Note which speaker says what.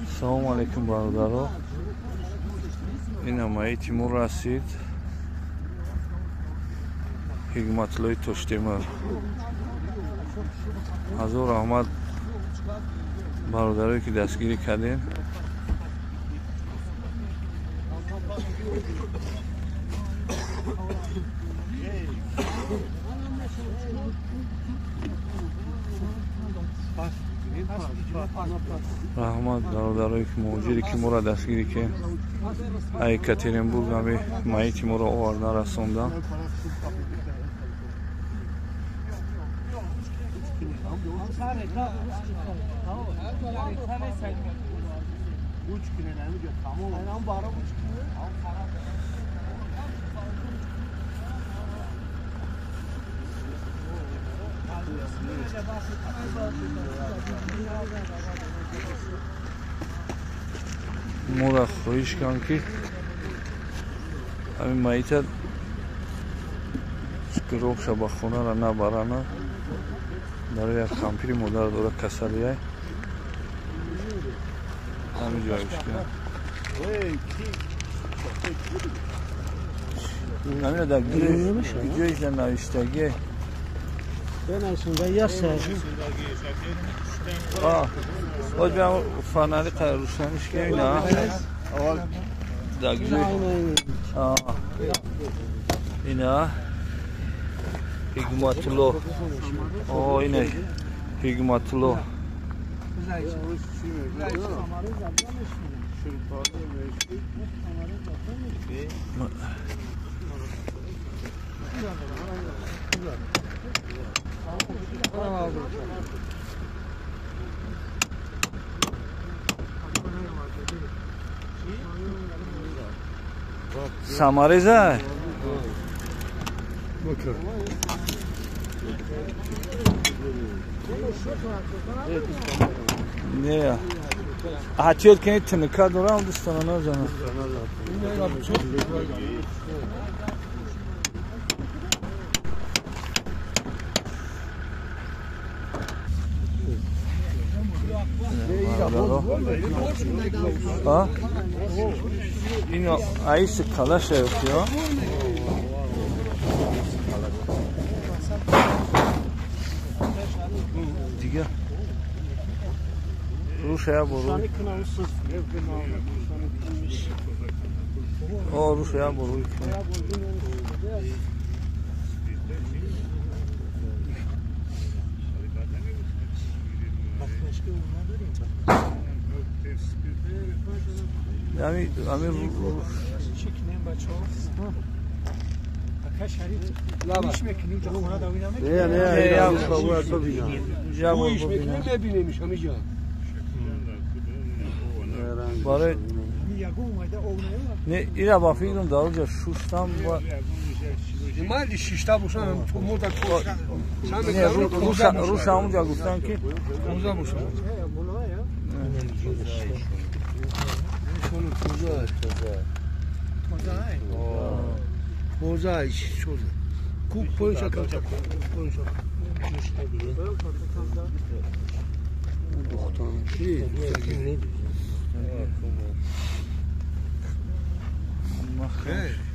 Speaker 1: Assalomu alaykum barodarlar. Inamai Timur Rasid, Hikmatli Toshtemir. Hazur Ahmad barodarlar ki dastgiri kardin. Rahmat barodarlar ki mujiri ki mura dastgiri ki ay Ekaterinburg hami mai Timur ovardan rasondan. Mura خویش کن که همین مایتر گروه شبا خونه را نبرانه برای یک کامپیری مدار دوره کسلی های همین جایش کنه همین در گیرش در نوشتگی
Speaker 2: بنایشونده یا سر
Speaker 1: باید بیام فنری روشنش که اینا داگجوی اینا Hikmatlı اینه Hikmatlı Samariza ne ya? Açıyor ki tınıka duran dostana ne zaman? Ha? Yine ayısı kalaş yapıyor. Diga. Rusya'ya boru. O Rusya'ya boru. Yani ne ira bakıyorum da hoca şuştan var.
Speaker 3: Mali şişta bu sana moda koşa.
Speaker 1: Ne Rusya amca gustan ki
Speaker 3: Moda bu sana. Moza iş şurada. Kuk poğaça kalacak. Poğaça. Ne?